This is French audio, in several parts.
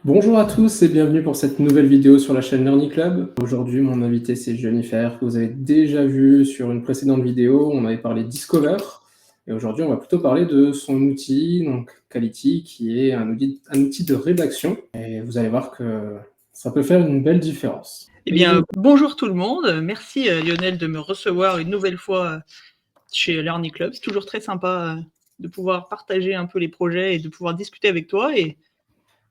Bonjour à tous et bienvenue pour cette nouvelle vidéo sur la chaîne Learning Club. Aujourd'hui, mon invité, c'est Jennifer, que vous avez déjà vu sur une précédente vidéo. On avait parlé Discover. Et aujourd'hui, on va plutôt parler de son outil, donc Quality, qui est un outil de rédaction. Et vous allez voir que ça peut faire une belle différence. Eh bien, bonjour tout le monde. Merci Lionel de me recevoir une nouvelle fois chez Learning Club. C'est toujours très sympa de pouvoir partager un peu les projets et de pouvoir discuter avec toi et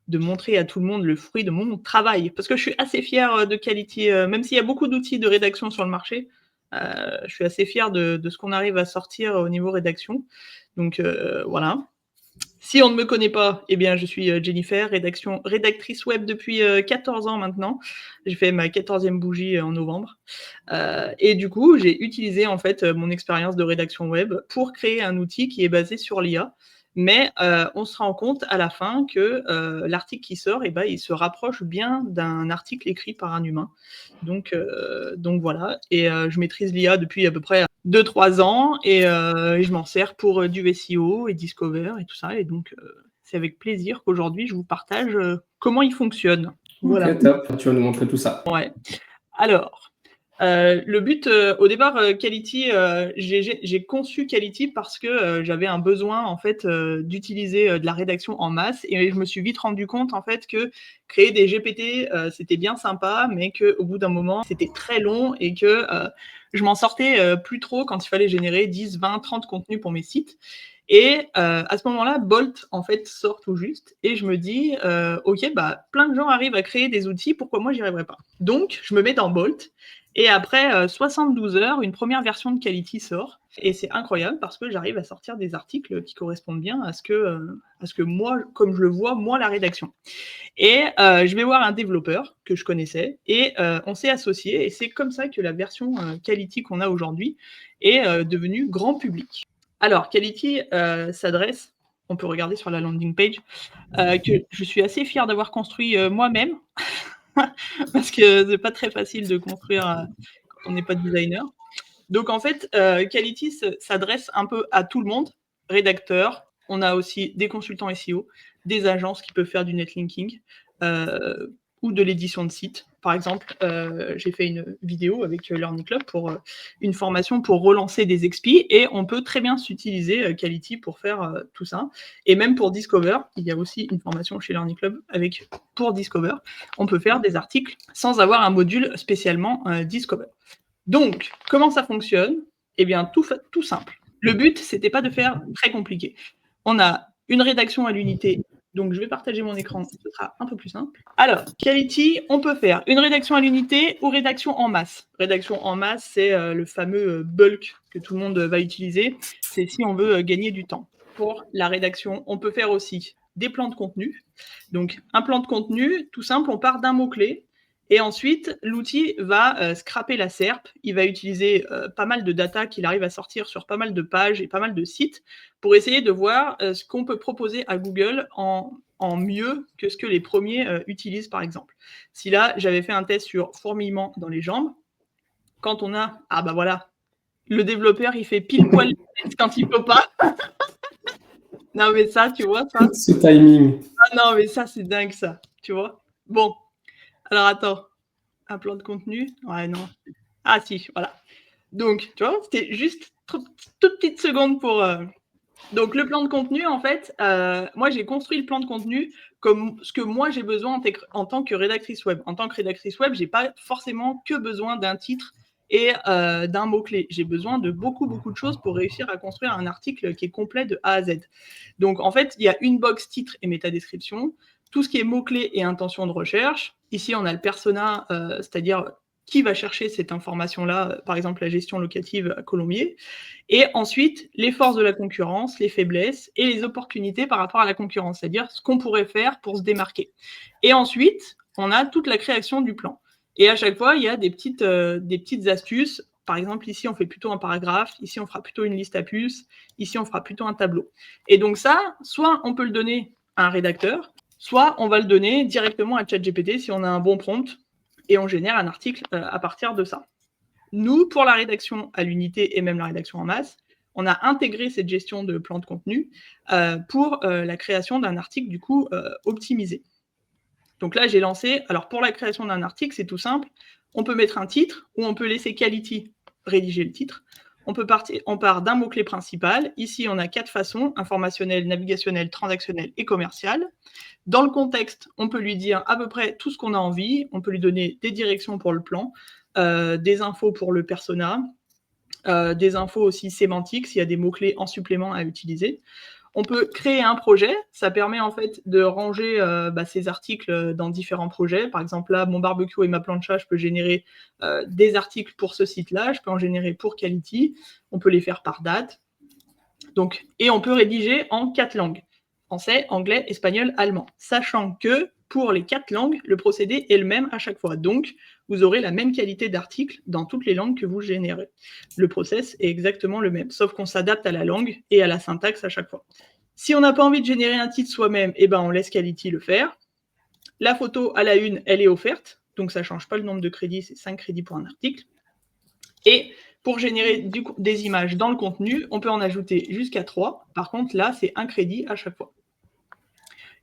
de montrer à tout le monde le fruit de mon travail. Parce que je suis assez fière de Quality, même s'il y a beaucoup d'outils de rédaction sur le marché, je suis assez fière de ce qu'on arrive à sortir au niveau rédaction. Donc voilà. Si on ne me connaît pas, eh bien, je suis Jennifer, rédactrice web depuis 14 ans maintenant. J'ai fait ma 14e bougie en novembre. Et du coup, j'ai utilisé en fait mon expérience de rédaction web pour créer un outil qui est basé sur l'IA. Mais on se rend compte à la fin que l'article qui sort, eh ben, il se rapproche bien d'un article écrit par un humain. Donc voilà. Et je maîtrise l'IA depuis à peu près 2-3 ans et je m'en sers pour du SEO et Discover et tout ça. Et donc, c'est avec plaisir qu'aujourd'hui, je vous partage comment il fonctionne. Voilà. Ok, top. Tu vas nous montrer tout ça. Ouais. Alors, le but, au départ, Quality, j'ai conçu Quality parce que j'avais un besoin en fait d'utiliser de la rédaction en masse et je me suis vite rendu compte en fait que créer des GPT, c'était bien sympa, mais qu'au bout d'un moment, c'était très long et que je m'en sortais plus trop quand il fallait générer 10, 20, 30 contenus pour mes sites. Et à ce moment-là, Bolt en fait sort tout juste et je me dis ok, bah plein de gens arrivent à créer des outils, pourquoi moi j'y arriverai pas? Donc je me mets dans Bolt et après 72 heures, une première version de Quality sort. Et c'est incroyable parce que j'arrive à sortir des articles qui correspondent bien à ce que moi, comme je le vois, moi, la rédaction. Et je vais voir un développeur que je connaissais et on s'est associés. Et c'est comme ça que la version Quality qu'on a aujourd'hui est devenue grand public. Alors, Quality s'adresse, on peut regarder sur la landing page, que je suis assez fière d'avoir construit moi-même. Parce que c'est pas très facile de construire quand on n'est pas designer. Donc en fait, Quality s'adresse un peu à tout le monde, rédacteurs. On a aussi des consultants SEO, des agences qui peuvent faire du netlinking ou de l'édition de sites. Par exemple, j'ai fait une vidéo avec Learning Club pour une formation pour relancer des expis et on peut très bien s'utiliser Quality pour faire tout ça. Et même pour Discover, il y a aussi une formation chez Learning Club pour Discover. On peut faire des articles sans avoir un module spécialement Discover. Donc, comment ça fonctionne? Eh bien, tout simple. Le but, c'était pas de faire très compliqué. On a une rédaction à l'unité, donc je vais partager mon écran, ce sera un peu plus simple. Alors, Quality, on peut faire une rédaction à l'unité ou rédaction en masse. Rédaction en masse, c'est le fameux bulk que tout le monde va utiliser. C'est si on veut gagner du temps. Pour la rédaction, on peut faire aussi des plans de contenu. Donc, un plan de contenu, tout simple, on part d'un mot-clé. Et ensuite, l'outil va scraper la SERP. Il va utiliser pas mal de data qu'il arrive à sortir sur pas mal de pages et pas mal de sites pour essayer de voir ce qu'on peut proposer à Google en mieux que ce que les premiers utilisent, par exemple. Si là, j'avais fait un test sur fourmillement dans les jambes, quand on a, ah bah voilà, le développeur, il fait pile poil les tests quand il peut pas. Non mais ça, tu vois, ça. Ce timing. Ah non, mais ça, c'est dingue, ça. Tu vois. Bon, alors attends. Un plan de contenu? Ouais, non. Ah si, voilà. Donc, tu vois, c'était juste toute petite seconde pour... Donc, le plan de contenu, en fait, moi, j'ai construit le plan de contenu comme ce que moi, j'ai besoin en tant que rédactrice web. En tant que rédactrice web, j'ai pas forcément que besoin d'un titre et d'un mot-clé. J'ai besoin de beaucoup, beaucoup de choses pour réussir à construire un article qui est complet de A à Z. Donc, en fait, il y a une box titre et métadescription, tout ce qui est mots-clés et intention de recherche. Ici, on a le persona, c'est-à-dire qui va chercher cette information-là, par exemple la gestion locative à Colombier. Et ensuite, les forces de la concurrence, les faiblesses et les opportunités par rapport à la concurrence, c'est-à-dire ce qu'on pourrait faire pour se démarquer. Et ensuite, on a toute la création du plan. Et à chaque fois, il y a des petites astuces. Par exemple, ici, on fait plutôt un paragraphe. Ici, on fera plutôt une liste à puces. Ici, on fera plutôt un tableau. Et donc ça, soit on peut le donner à un rédacteur, soit on va le donner directement à ChatGPT si on a un bon prompt et on génère un article à partir de ça. Nous, pour la rédaction à l'unité et même la rédaction en masse, on a intégré cette gestion de plan de contenu pour la création d'un article du coup optimisé. Donc là, j'ai lancé. Alors, pour la création d'un article, c'est tout simple. On peut mettre un titre ou on peut laisser Quality rédiger le titre. On part d'un mot-clé principal. Ici, on a 4 façons, informationnel, navigationnel, transactionnel et commercial. Dans le contexte, on peut lui dire à peu près tout ce qu'on a envie. On peut lui donner des directions pour le plan, des infos pour le persona, des infos aussi sémantiques s'il y a des mots-clés en supplément à utiliser. On peut créer un projet, ça permet en fait de ranger ces articles dans différents projets. Par exemple là, mon barbecue et ma plancha, je peux générer des articles pour ce site-là, je peux en générer pour Quality, on peut les faire par date. Donc, et on peut rédiger en 4 langues, français, anglais, espagnol, allemand, sachant que pour les 4 langues, le procédé est le même à chaque fois. Donc, vous aurez la même qualité d'article dans toutes les langues que vous générez. Le process est exactement le même, sauf qu'on s'adapte à la langue et à la syntaxe à chaque fois. Si on n'a pas envie de générer un titre soi-même, eh ben on laisse Quality le faire. La photo à la une, elle est offerte, donc ça ne change pas le nombre de crédits, c'est 5 crédits pour un article. Et pour générer des images dans le contenu, on peut en ajouter jusqu'à 3. Par contre, là, c'est 1 crédit à chaque fois.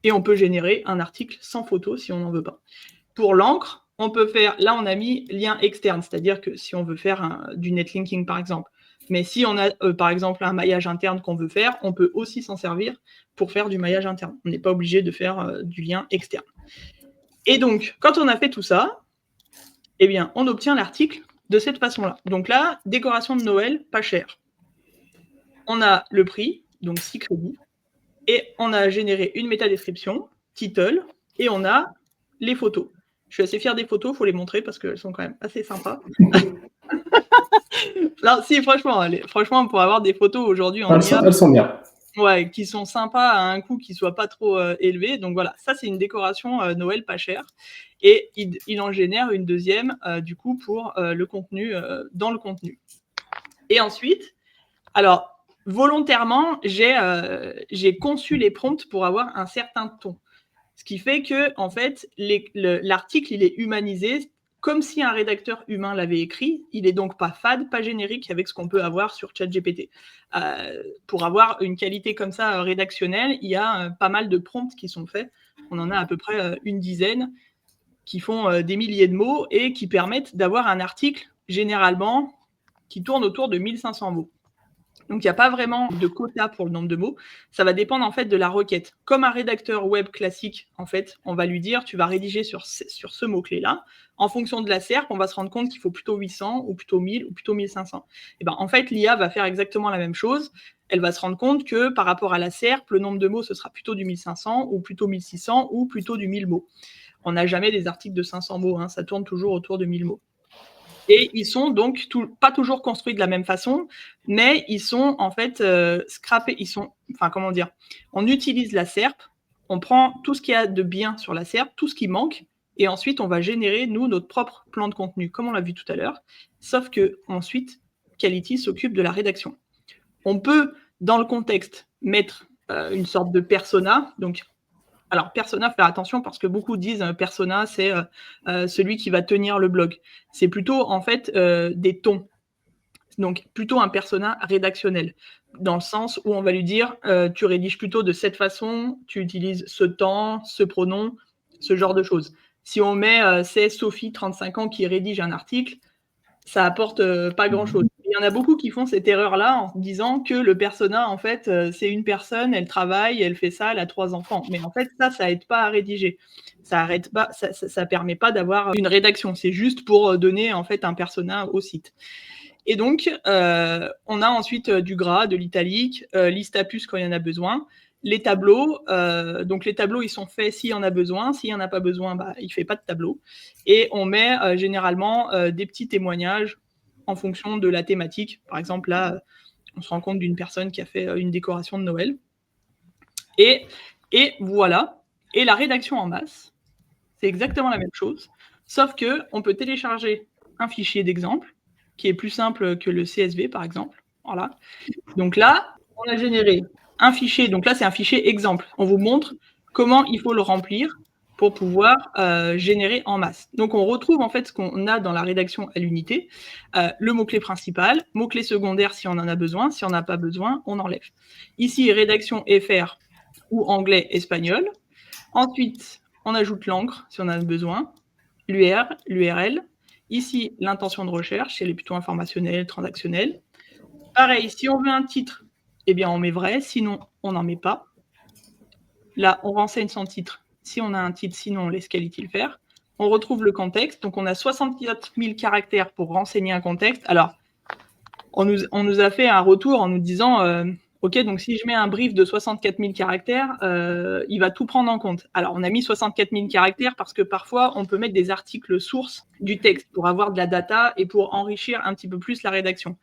Et on peut générer un article sans photo si on n'en veut pas. Pour l'encre, on peut faire, là on a mis lien externe, c'est-à-dire que si on veut faire du netlinking par exemple, mais si on a par exemple un maillage interne qu'on veut faire, on peut aussi s'en servir pour faire du maillage interne. On n'est pas obligé de faire du lien externe. Et donc, quand on a fait tout ça, eh bien, on obtient l'article de cette façon-là. Donc là, décoration de Noël, pas cher. On a le prix, donc 6 crédits, et on a généré une métadescription, title, et on a les photos. Je suis assez fière des photos, il faut les montrer parce qu'elles sont quand même assez sympas. Non, si, franchement, pour avoir des photos aujourd'hui en IA, elles sont bien. Ouais, qui sont sympas à un coût qui ne soit pas trop élevé. Donc voilà, ça c'est une décoration Noël pas chère. Et il en génère une deuxième, du coup, pour le contenu, dans le contenu. Et ensuite, alors, volontairement, j'ai conçu les prompts pour avoir un certain ton. Ce qui fait que, en fait, l'article, il est humanisé comme si un rédacteur humain l'avait écrit. Il n'est donc pas fade, pas générique avec ce qu'on peut avoir sur ChatGPT. Pour avoir une qualité comme ça rédactionnelle, il y a pas mal de prompts qui sont faits. On en a à peu près une dizaine qui font des milliers de mots et qui permettent d'avoir un article, généralement, qui tourne autour de 1500 mots. Donc, il n'y a pas vraiment de quota pour le nombre de mots. Ça va dépendre, en fait, de la requête. Comme un rédacteur web classique, en fait, on va lui dire, tu vas rédiger sur ce mot-clé-là. En fonction de la SERP, on va se rendre compte qu'il faut plutôt 800 ou plutôt 1000 ou plutôt 1500. Et ben, en fait, l'IA va faire exactement la même chose. Elle va se rendre compte que par rapport à la SERP, le nombre de mots, ce sera plutôt du 1500 ou plutôt 1600 ou plutôt du 1000 mots. On n'a jamais des articles de 500 mots. Hein, ça tourne toujours autour de 1000 mots. Et ils sont donc pas toujours construits de la même façon, mais ils sont en fait scrappés. On utilise la SERP, on prend tout ce qu'il y a de bien sur la SERP, tout ce qui manque, et ensuite on va générer, nous, notre propre plan de contenu, comme on l'a vu tout à l'heure, sauf que ensuite, Quality s'occupe de la rédaction. On peut, dans le contexte, mettre une sorte de persona, donc alors, persona, faire attention parce que beaucoup disent persona, c'est celui qui va tenir le blog. C'est plutôt, en fait, des tons. Donc, plutôt un persona rédactionnel, dans le sens où on va lui dire tu rédiges plutôt de cette façon, tu utilises ce temps, ce pronom, ce genre de choses. Si on met c'est Sophie, 35 ans, qui rédige un article, ça apporte pas grand-chose. Il y en a beaucoup qui font cette erreur-là en disant que le persona, en fait, c'est une personne, elle travaille, elle fait ça, elle a 3 enfants. Mais en fait, ça aide pas à rédiger. Ça permet pas d'avoir une rédaction. C'est juste pour donner, en fait, un persona au site. Et donc, on a ensuite du gras, de l'italique, liste à puce quand il y en a besoin. Les tableaux, donc les tableaux, ils sont faits s'il y en a besoin. S'il n'y en a pas besoin, il ne fait pas de tableau. Et on met généralement des petits témoignages en fonction de la thématique. Par exemple, là, on se rend compte d'une personne qui a fait une décoration de Noël. Et voilà. Et la rédaction en masse, c'est exactement la même chose, sauf qu'on peut télécharger un fichier d'exemple qui est plus simple que le CSV, par exemple. Voilà. Donc là, on a généré un fichier. Donc là, c'est un fichier exemple. On vous montre comment il faut le remplir pour pouvoir générer en masse. Donc, on retrouve en fait ce qu'on a dans la rédaction à l'unité. Le mot-clé principal, mot-clé secondaire si on en a besoin. Si on n'a pas besoin, on enlève. Ici, rédaction FR ou anglais, espagnol. Ensuite, On ajoute l'encre si on en a besoin, l'URL. Ici, l'intention de recherche, elle est plutôt informationnelle, transactionnelle. Pareil, si on veut un titre, eh bien on met vrai, sinon on n'en met pas. Là, on renseigne son titre. Si on a un titre, sinon on laisse Quality le faire. On retrouve le contexte. Donc, on a 64 000 caractères pour renseigner un contexte. Alors, on nous a fait un retour en nous disant OK, donc si je mets un brief de 64 000 caractères, il va tout prendre en compte. Alors, on a mis 64 000 caractères parce que parfois, on peut mettre des articles sources du texte pour avoir de la data et pour enrichir un petit peu plus la rédaction.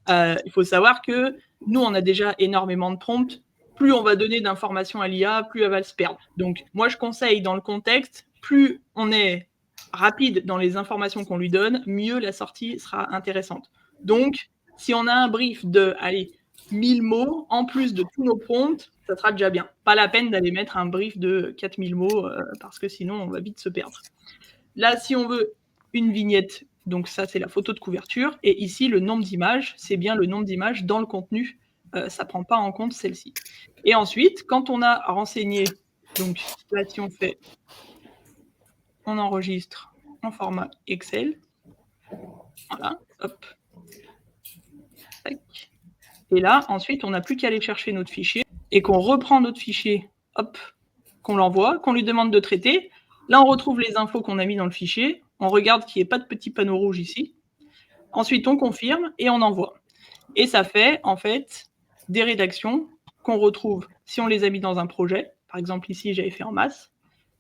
Il faut savoir que nous, on a déjà énormément de prompts. Plus on va donner d'informations à l'IA, plus elle va se perdre. Donc, moi, je conseille dans le contexte, plus on est rapide dans les informations qu'on lui donne, mieux la sortie sera intéressante. Donc, si on a un brief de, 1000 mots, en plus de tous nos prompts, ça sera déjà bien. Pas la peine d'aller mettre un brief de 4000 mots, parce que sinon, on va vite se perdre. Là, si on veut une vignette, donc ça, c'est la photo de couverture. Et ici, le nombre d'images, c'est bien le nombre d'images dans le contenu. Ça ne prend pas en compte celle-ci. Et ensuite, quand on a renseigné, donc là, si on fait, on enregistre en format Excel. Voilà, hop. Tac. Et là, ensuite, on n'a plus qu'à aller chercher notre fichier et qu'on reprend notre fichier, hop, qu'on l'envoie, qu'on lui demande de traiter. Là, on retrouve les infos qu'on a mis dans le fichier. On regarde qu'il n'y ait pas de petit panneau rouge ici. Ensuite, on confirme et on envoie. Et ça fait, en fait, des rédactions qu'on retrouve si on les a mis dans un projet. Par exemple, ici, j'avais fait en masse.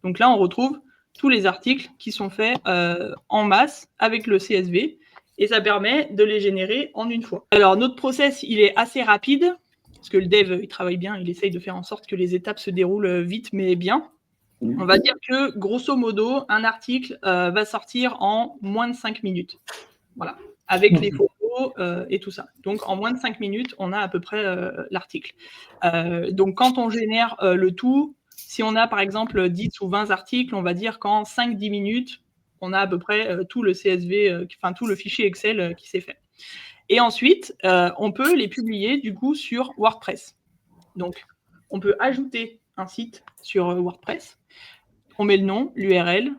Donc là, on retrouve tous les articles qui sont faits en masse avec le CSV. Et ça permet de les générer en une fois. Alors, notre process, il est assez rapide, parce que le dev, il travaille bien, il essaye de faire en sorte que les étapes se déroulent vite, mais bien. On va dire que, grosso modo, un article va sortir en moins de 5 minutes. Voilà, avec les photos et tout ça. Donc, en moins de 5 minutes, on a à peu près l'article. Donc, quand on génère le tout, si on a, par exemple, 10 ou 20 articles, on va dire qu'en 5-10 minutes, on a à peu près tout le CSV, tout le fichier Excel qui s'est fait. Et ensuite, on peut les publier, du coup, sur WordPress. Donc, on peut ajouter un site sur WordPress. On met le nom, l'URL,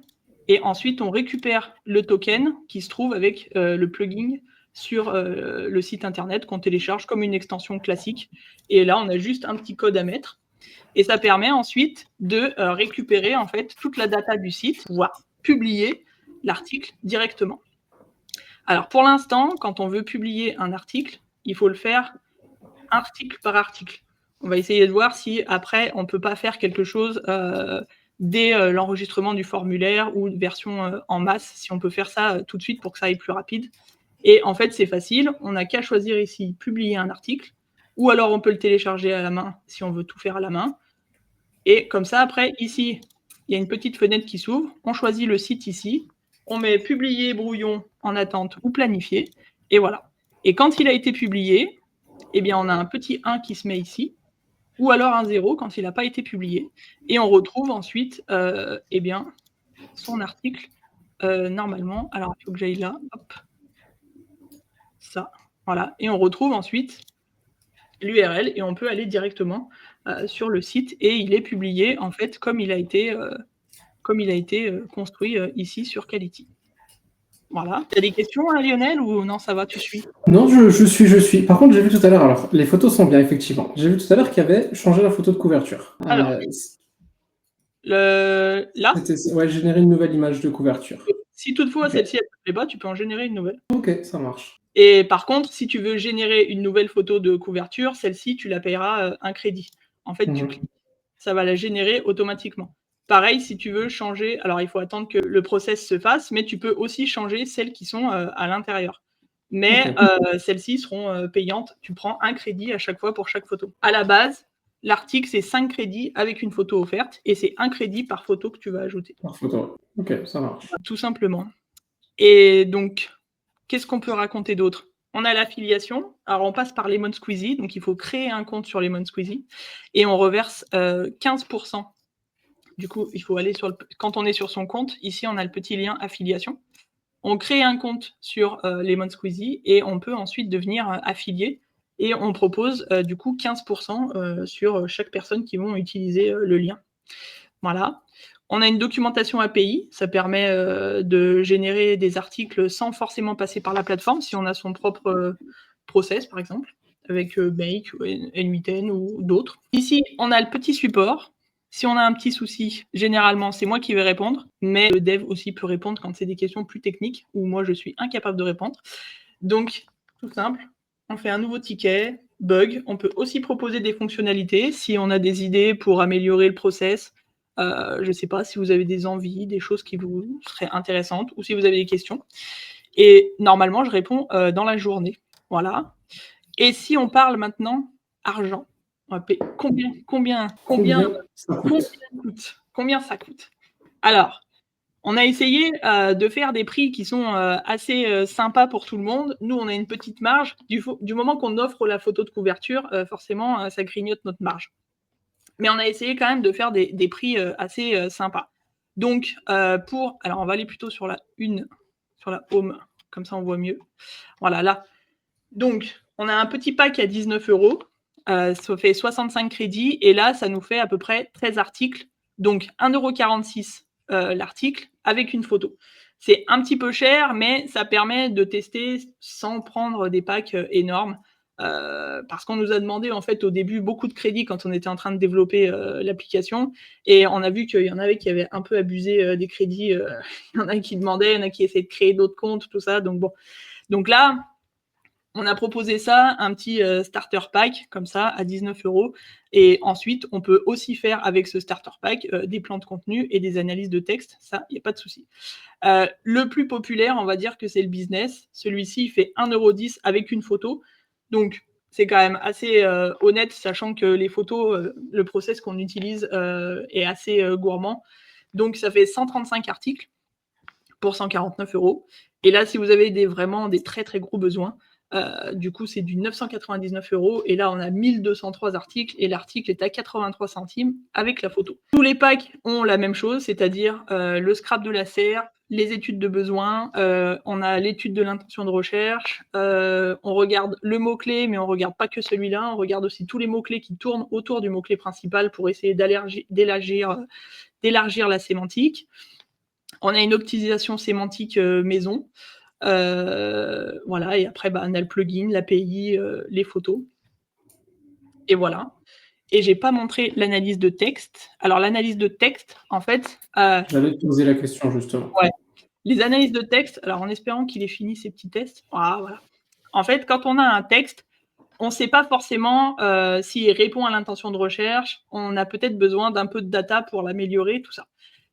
et ensuite, on récupère le token qui se trouve avec le plugin sur le site internet qu'on télécharge comme une extension classique. Et là, on a juste un petit code à mettre. Et ça permet ensuite de récupérer en fait toute la data du site, voire publier l'article directement. Alors, pour l'instant, quand on veut publier un article, il faut le faire article par article. On va essayer de voir si après, on ne peut pas faire quelque chose dès l'enregistrement du formulaire ou une version en masse, si on peut faire ça tout de suite pour que ça aille plus rapide. Et en fait, c'est facile. On n'a qu'à choisir ici publier un article, ou alors on peut le télécharger à la main si on veut tout faire à la main. Et comme ça, après, ici, il y a une petite fenêtre qui s'ouvre. On choisit le site ici. On met publier brouillon en attente ou planifié. Et voilà. Et quand il a été publié, eh bien, on a un petit 1 qui se met ici, ou alors un 0 quand il n'a pas été publié. Et on retrouve ensuite eh bien, son article normalement. Alors, il faut que j'aille là. Hop. Ça. Voilà. Et on retrouve ensuite l'URL et on peut aller directement sur le site et il est publié en fait comme il a été construit ici sur Quality. Voilà. Tu as des questions, hein, Lionel, ou non, ça va, tu suis? Non, je suis. Par contre, j'ai vu tout à l'heure, alors les photos sont bien, effectivement. J'ai vu tout à l'heure qu'il y avait changé la photo de couverture. Alors, là, ouais, générer une nouvelle image de couverture. Si toutefois celle-ci elle te plaît pas, tu peux en générer une nouvelle. Ok, ça marche. Et par contre, si tu veux générer une nouvelle photo de couverture, celle-ci, tu la payeras un crédit. En fait, tu cliques, ça va la générer automatiquement. Pareil, si tu veux changer, alors il faut attendre que le process se fasse, mais tu peux aussi changer celles qui sont à l'intérieur. Mais celles-ci seront payantes. Tu prends un crédit à chaque fois pour chaque photo. À la base, l'article, c'est 5 crédits avec une photo offerte et c'est un crédit par photo que tu vas ajouter. Par photo. Ok, ça marche. Tout simplement. Et donc, qu'est-ce qu'on peut raconter d'autre? On a l'affiliation. Alors, on passe par Lemon Squeezie. Donc, il faut créer un compte sur Lemon Squeezie. Et on reverse 15%. Du coup, il faut aller quand on est sur son compte, ici, on a le petit lien affiliation. On crée un compte sur Lemon Squeezie et on peut ensuite devenir affilié. Et on propose du coup 15% sur chaque personne qui vont utiliser le lien. Voilà. On a une documentation API, ça permet de générer des articles sans forcément passer par la plateforme, si on a son propre process, par exemple, avec Make, N8N ou d'autres. Ici, on a le petit support. Si on a un petit souci, généralement, c'est moi qui vais répondre, mais le dev aussi peut répondre quand c'est des questions plus techniques, où moi, je suis incapable de répondre. Donc, tout simple, on fait un nouveau ticket, bug. On peut aussi proposer des fonctionnalités, si on a des idées pour améliorer le process. Je ne sais pas si vous avez des envies, des choses qui vous seraient intéressantes, ou si vous avez des questions. Et normalement, je réponds dans la journée. Voilà. Et si on parle maintenant argent, on va payer combien ça coûte? Alors, on a essayé de faire des prix qui sont assez sympas pour tout le monde. Nous, on a une petite marge. Du moment qu'on offre la photo de couverture, forcément, ça grignote notre marge. Mais on a essayé quand même de faire des prix assez sympas. Donc, alors on va aller plutôt sur la home, comme ça on voit mieux. Voilà, là. Donc, on a un petit pack à 19 €, ça fait 65 crédits, et là, ça nous fait à peu près 13 articles, donc 1,46 € l'article, avec une photo. C'est un petit peu cher, mais ça permet de tester sans prendre des packs énormes. Parce qu'on nous a demandé en fait au début beaucoup de crédits quand on était en train de développer l'application, et on a vu qu'il y en avait qui avaient un peu abusé des crédits. Il y en a qui demandaient, il y en a qui essayaient de créer d'autres comptes, tout ça. Donc bon, donc là, on a proposé ça, un petit starter pack comme ça à 19 €. Et ensuite, on peut aussi faire avec ce starter pack des plans de contenu et des analyses de texte. Ça, il n'y a pas de souci. Le plus populaire, on va dire que c'est le business. Celui-ci, il fait 1,10 € avec une photo. Donc, c'est quand même assez honnête, sachant que les photos, le process qu'on utilise est assez gourmand. Donc, ça fait 135 articles pour 149 €. Et là, si vous avez vraiment des très, très gros besoins, du coup, c'est du 999 €. Et là, on a 1203 articles et l'article est à 83 centimes avec la photo. Tous les packs ont la même chose, c'est-à-dire le scrap de la serre, les études de besoin, on a l'étude de l'intention de recherche, on regarde le mot-clé, mais on ne regarde pas que celui-là, on regarde aussi tous les mots-clés qui tournent autour du mot-clé principal pour essayer d'élargir la sémantique. On a une optimisation sémantique maison. Voilà, et après, on a le plugin, l'API, les photos. Et voilà. Et j'ai pas montré l'analyse de texte. Alors, l'analyse de texte, en fait. J'allais te poser la question, justement. Ouais. Les analyses de texte, alors en espérant qu'il ait fini ses petits tests. Ah, voilà. En fait, quand on a un texte, on ne sait pas forcément s'il répond à l'intention de recherche. On a peut-être besoin d'un peu de data pour l'améliorer, tout ça.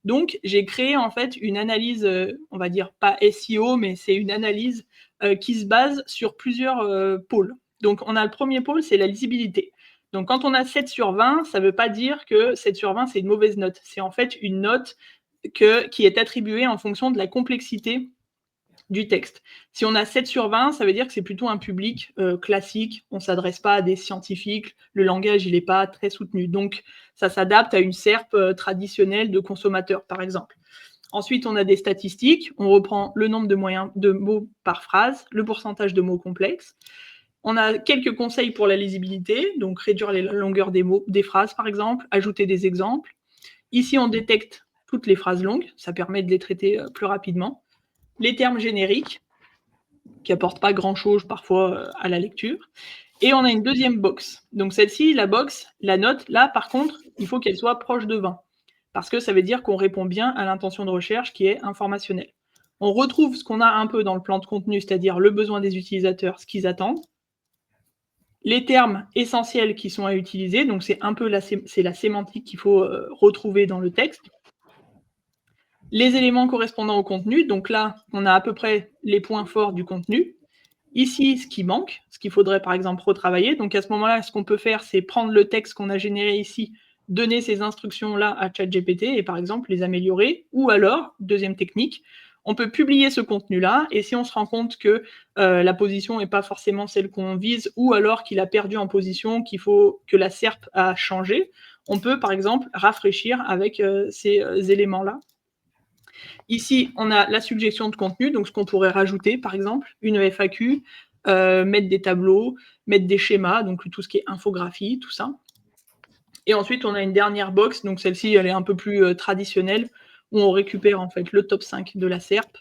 Donc, j'ai créé en fait une analyse, on va dire pas SEO, mais c'est une analyse qui se base sur plusieurs pôles. Donc, on a le premier pôle, c'est la lisibilité. Donc, quand on a 7 sur 20, ça ne veut pas dire que 7 sur 20, c'est une mauvaise note. C'est en fait une note qui est attribuée en fonction de la complexité du texte. Si on a 7 sur 20, ça veut dire que c'est plutôt un public classique, on ne s'adresse pas à des scientifiques, le langage il n'est pas très soutenu. Donc ça s'adapte à une SERP traditionnelle de consommateurs, par exemple. Ensuite, on a des statistiques, on reprend le nombre de mots par phrase, le pourcentage de mots complexes. On a quelques conseils pour la lisibilité, donc réduire la longueur des phrases, par exemple, ajouter des exemples. Ici, on détecte toutes les phrases longues, ça permet de les traiter plus rapidement. Les termes génériques, qui n'apportent pas grand-chose parfois à la lecture. Et on a une deuxième box. Donc celle-ci, la box, la note, là par contre, il faut qu'elle soit proche de 20. Parce que ça veut dire qu'on répond bien à l'intention de recherche qui est informationnelle. On retrouve ce qu'on a un peu dans le plan de contenu, c'est-à-dire le besoin des utilisateurs, ce qu'ils attendent. Les termes essentiels qui sont à utiliser, donc c'est un peu la sémantique qu'il faut retrouver dans le texte. Les éléments correspondant au contenu, donc là, on a à peu près les points forts du contenu. Ici, ce qui manque, ce qu'il faudrait par exemple retravailler. Donc à ce moment-là, ce qu'on peut faire, c'est prendre le texte qu'on a généré ici, donner ces instructions-là à ChatGPT et par exemple les améliorer. Ou alors, deuxième technique, on peut publier ce contenu-là et si on se rend compte que la position n'est pas forcément celle qu'on vise ou alors qu'il a perdu en position, qu'il faut que la SERP a changé, on peut par exemple rafraîchir avec ces éléments-là. Ici, on a la suggestion de contenu, donc ce qu'on pourrait rajouter, par exemple, une FAQ, mettre des tableaux, mettre des schémas, donc tout ce qui est infographie, tout ça. Et ensuite, on a une dernière box, donc celle-ci, elle est un peu plus traditionnelle, où on récupère en fait le top 5 de la SERP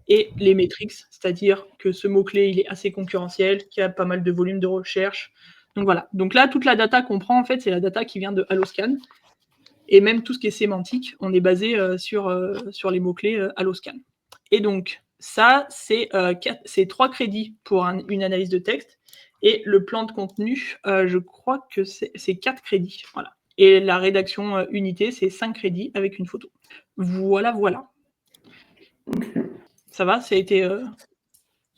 et les métriques, c'est-à-dire que ce mot-clé, il est assez concurrentiel, qu'il y a pas mal de volume de recherche. Donc voilà. Donc là, toute la data qu'on prend, en fait, c'est la data qui vient de Alloscan. Et même tout ce qui est sémantique, on est basé sur les mots-clés Alloscan. Et donc, ça, c'est 3 crédits pour une analyse de texte. Et le plan de contenu, je crois que c'est 4 crédits. Voilà. Et la rédaction unité, c'est 5 crédits avec une photo. Voilà, voilà. Okay. Ça va, ça a été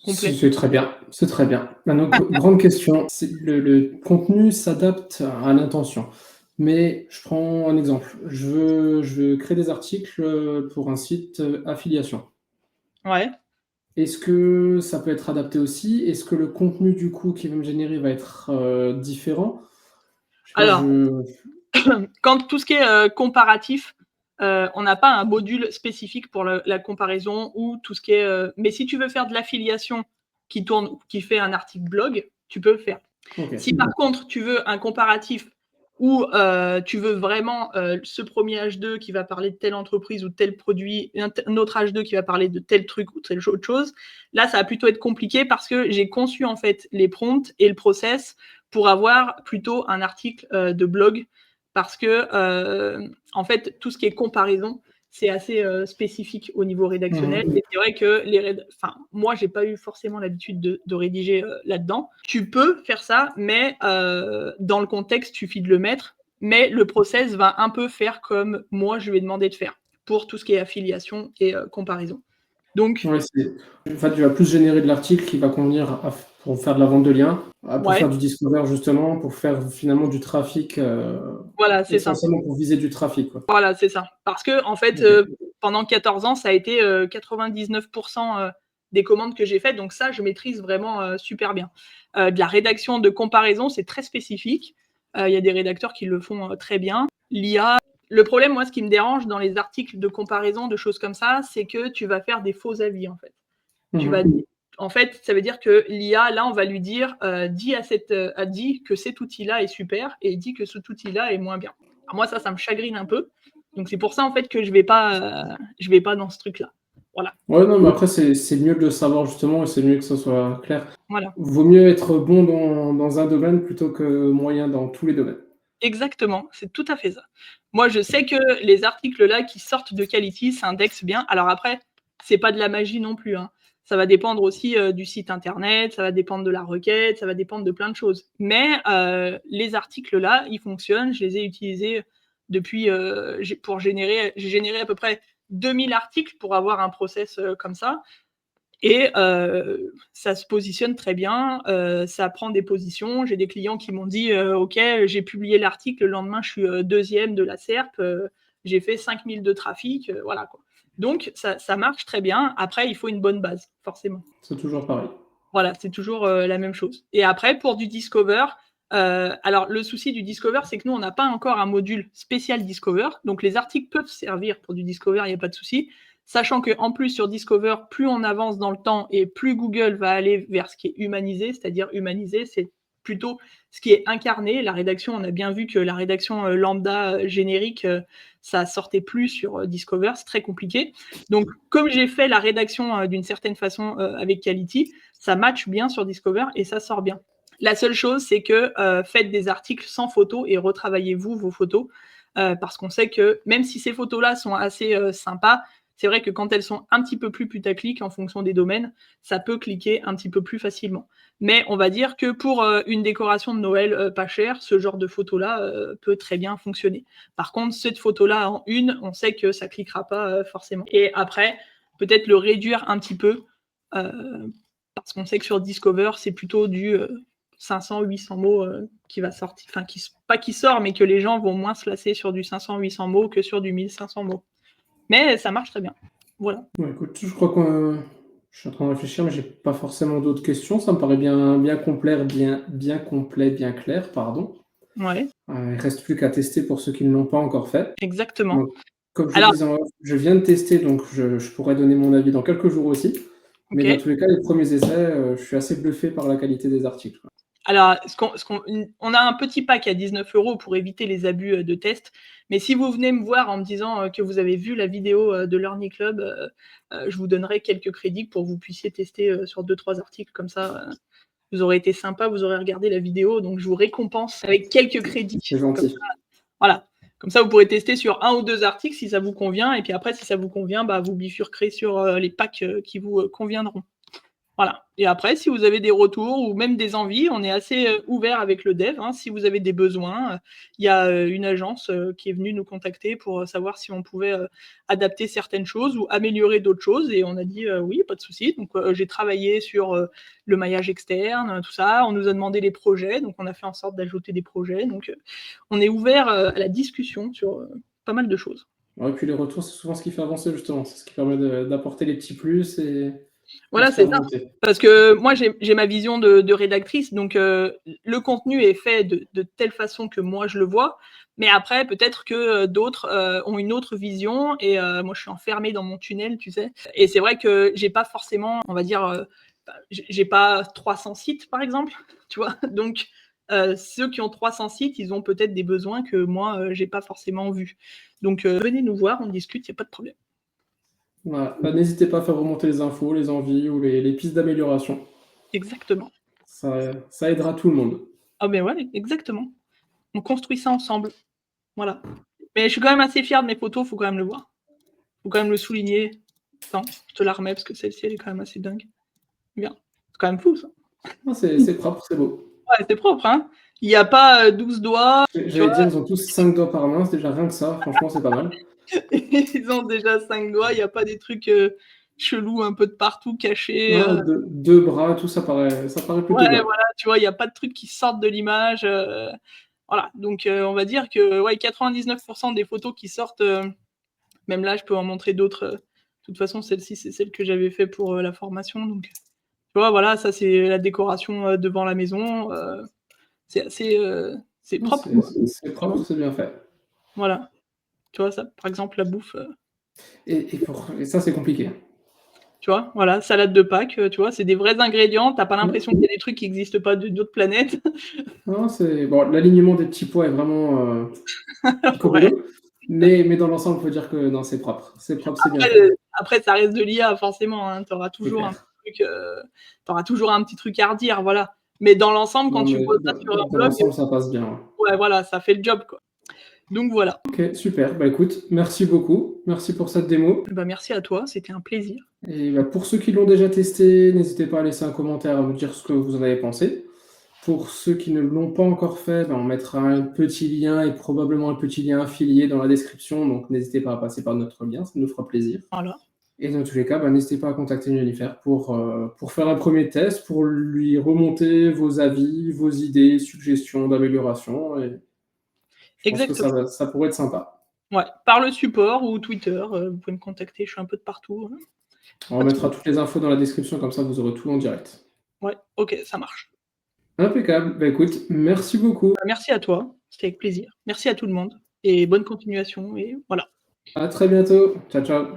complet. C'est très bien, c'est très bien. Maintenant, grande question, le contenu s'adapte à l'intention. Mais je prends un exemple. Je veux créer des articles pour un site affiliation. Ouais. Est-ce que ça peut être adapté aussi? Est-ce que le contenu du coup qui va me générer va être différent? Je sais pas, Alors, quand tout ce qui est comparatif, on n'a pas un module spécifique pour la comparaison ou tout ce qui est. Mais si tu veux faire de l'affiliation qui fait un article blog, tu peux le faire. Ok. Si par contre tu veux un comparatif où tu veux vraiment ce premier H2 qui va parler de telle entreprise ou de tel produit, un autre H2 qui va parler de tel truc ou telle autre chose, là ça va plutôt être compliqué parce que j'ai conçu en fait les prompts et le process pour avoir plutôt un article de blog parce que en fait tout ce qui est comparaison c'est assez spécifique au niveau rédactionnel. Et c'est vrai que moi, j'ai pas eu forcément l'habitude de rédiger là-dedans. Tu peux faire ça, mais dans le contexte, il suffit de le mettre. Mais le process va un peu faire comme moi, je lui ai demandé de faire pour tout ce qui est affiliation et comparaison. Donc, ouais, en fait, tu vas plus générer de l'article qui va convenir pour faire de la vente de liens, pour faire du discover justement, pour faire finalement du trafic, voilà, c'est ça. essentiellement pour viser du trafic, quoi. Voilà, c'est ça. Parce que en fait, pendant 14 ans, ça a été 99% des commandes que j'ai faites. Donc ça, je maîtrise vraiment super bien. De la rédaction de comparaison, c'est très spécifique. Il y a des rédacteurs qui le font très bien. L'IA, le problème, moi, ce qui me dérange dans les articles de comparaison, de choses comme ça, c'est que tu vas faire des faux avis, en fait. En fait, ça veut dire que l'IA, là, on va lui dire, dis que cet outil-là est super et dis que cet outil-là est moins bien. Alors moi, ça me chagrine un peu. Donc c'est pour ça, en fait, que je vais pas dans ce truc-là. Voilà. Ouais, non, mais après, c'est mieux de le savoir justement et c'est mieux que ce soit clair. Voilà. Vaut mieux être bon dans un domaine plutôt que moyen dans tous les domaines. Exactement, c'est tout à fait ça. Moi, je sais que les articles là qui sortent de Quality s'indexent bien. Alors après, c'est pas de la magie non plus, hein. Ça va dépendre aussi du site internet, ça va dépendre de la requête, ça va dépendre de plein de choses. Mais les articles là, ils fonctionnent. Je les ai utilisés depuis j'ai généré à peu près 2000 articles pour avoir un process comme ça. Et ça se positionne très bien, ça prend des positions. J'ai des clients qui m'ont dit OK, j'ai publié l'article, le lendemain, je suis deuxième de la SERP, j'ai fait 5000 de trafic, voilà quoi. Donc ça marche très bien. Après, il faut une bonne base, forcément. C'est toujours pareil. Voilà, c'est toujours la même chose. Et après, pour du Discover, alors le souci du Discover, c'est que nous, on n'a pas encore un module spécial Discover. Donc les articles peuvent servir pour du Discover, il n'y a pas de souci. Sachant qu'en plus, sur Discover, plus on avance dans le temps et plus Google va aller vers ce qui est humanisé, c'est-à-dire humanisé, c'est plutôt ce qui est incarné. La rédaction, on a bien vu que la rédaction lambda générique, ça sortait plus sur Discover, c'est très compliqué. Donc, comme j'ai fait la rédaction d'une certaine façon avec Quality, ça match bien sur Discover et ça sort bien. La seule chose, c'est que faites des articles sans photos et retravaillez-vous vos photos parce qu'on sait que même si ces photos-là sont assez sympas, c'est vrai que quand elles sont un petit peu plus putaclic en fonction des domaines, ça peut cliquer un petit peu plus facilement. Mais on va dire que pour une décoration de Noël pas chère, ce genre de photo-là peut très bien fonctionner. Par contre, cette photo-là en une, on sait que ça cliquera pas forcément. Et après, peut-être le réduire un petit peu parce qu'on sait que sur Discover, c'est plutôt du 500-800 mots qui va sortir, enfin, pas qui sort, mais que les gens vont moins se lasser sur du 500-800 mots que sur du 1500 mots. Mais ça marche très bien. Voilà. Ouais, écoute, je crois que je suis en train de réfléchir, mais j'ai pas forcément d'autres questions. Ça me paraît bien complet, bien clair, pardon. Ouais. Il reste plus qu'à tester pour ceux qui ne l'ont pas encore fait. Exactement. Donc, comme je disais en off, je viens de tester, donc je pourrais donner mon avis dans quelques jours aussi. Mais dans tous les cas, les premiers essais, je suis assez bluffé par la qualité des articles. Alors, on a un petit pack à 19 € pour éviter les abus, de test. Mais si vous venez me voir en me disant, que vous avez vu la vidéo, de Learning Club, je vous donnerai quelques crédits pour que vous puissiez tester, sur 2-3 articles comme ça, vous aurez été sympa, vous aurez regardé la vidéo, donc je vous récompense avec quelques crédits. C'est Comme gentil. ça, voilà. Comme ça, vous pourrez tester sur 1 ou 2 articles si ça vous convient et puis après si ça vous convient, bah, vous bifurquerez sur, les packs, qui vous, conviendront. Voilà. Et après, si vous avez des retours ou même des envies, on est assez, ouvert avec le dev, hein. Si vous avez des besoins, il y a, une agence, qui est venue nous contacter pour, savoir si on pouvait, adapter certaines choses ou améliorer d'autres choses et on a dit: «Oui, pas de souci». Donc, j'ai travaillé sur, le maillage externe, tout ça. On nous a demandé les projets, donc on a fait en sorte d'ajouter des projets. Donc, on est ouvert, à la discussion sur, pas mal de choses. Ouais, et puis les retours, c'est souvent ce qui fait avancer justement. C'est ce qui permet d'apporter les petits plus et de Voilà, c'est faire ça. monter. Parce que moi, j'ai ma vision de rédactrice, donc le contenu est fait de telle façon que moi je le vois, mais après peut-être que, d'autres, ont une autre vision et moi je suis enfermée dans mon tunnel, tu sais? Et c'est vrai que j'ai pas forcément, on va dire, bah, j'ai pas 300 sites par exemple, tu vois? Donc ceux qui ont 300 sites, ils ont peut-être des besoins que moi, j'ai pas forcément vus. Donc venez nous voir, on discute, il y a pas de problème. Voilà. Bah, n'hésitez pas à faire remonter les infos, les envies ou les pistes d'amélioration. Exactement. Ça aidera tout le monde. Ah mais ouais, exactement. On construit ça ensemble. Voilà. Mais je suis quand même assez fière de mes photos, faut quand même le voir. Faut quand même le souligner. Attends, je te la remets parce que celle-ci, elle est quand même assez dingue. Bien. C'est quand même fou ça. Non, c'est propre, c'est beau. Ouais, c'est propre, hein. Il y a pas, 12 doigts, tu J'allais vois? dire, ils ont tous 5 doigts par main, c'est déjà rien que ça, franchement, c'est pas mal. Ils ont déjà 5 doigts, il y a pas des trucs, chelous un peu de partout cachés, Non, 2 bras, tout ça paraît plutôt ouais, bien. voilà, tu vois? Il y a pas de trucs qui sortent de l'image, voilà. Donc on va dire que, ouais, 99 des photos qui sortent, même là, je peux en montrer d'autres, de toute façon, celle-ci, c'est celle que j'avais fait pour, la formation, donc tu vois, voilà, ça, c'est la décoration, devant la maison, c'est assez, c'est Non, propre, quoi, c'est tu vois? propre, c'est bien fait. Voilà, tu vois, ça, par exemple, la bouffe, Et ça, c'est compliqué. tu vois? Voilà, salade de Pâques, tu vois? C'est des vrais ingrédients, tu as pas Non, l'impression qu'il y a des trucs qui existent pas d'une autre planète. non, c'est bon, l'alignement des petits pois est vraiment, Ouais. picobello, mais dans l'ensemble, faut dire que non, c'est propre. C'est propre, c'est bien Après, fait. après ça reste de l'IA forcément, hein, tu auras C'est toujours un clair. petit truc, tu auras toujours un petit truc à redire, voilà. Mais dans l'ensemble, quand Non, tu mais poses ça sur un dans blog, l'ensemble, ça passe bien, ouais. ouais, voilà, ça fait le job, quoi. Donc voilà. OK, super. Bah, écoute, merci beaucoup. Merci pour cette démo Bah, merci à toi, c'était un plaisir. et bah, pour ceux qui l'ont déjà testé, n'hésitez pas à laisser un commentaire, à me dire ce que vous en avez pensé. Pour ceux qui ne l'ont pas encore fait, bah, on mettra un petit lien et probablement un petit lien affilié dans la description, donc n'hésitez pas à passer par notre lien, ça nous fera plaisir. Voilà. Et dans tous les cas, bah, n'hésitez pas à contacter Jennifer pour faire un premier test, pour lui remonter vos avis, vos idées, suggestions d'amélioration et je pense que Exactement. ça pourrait être sympa. Ouais, par le support ou Twitter, vous pouvez me contacter, je suis un peu de partout, hein. On Pas de mettra souci. toutes les infos dans la description, comme ça vous aurez tout en direct. Ouais, OK, ça marche. Impeccable. Bah, écoute, merci beaucoup. Bah, merci à toi, c'était avec plaisir. Merci à tout le monde et bonne continuation et voilà. À très bientôt. Ciao, ciao.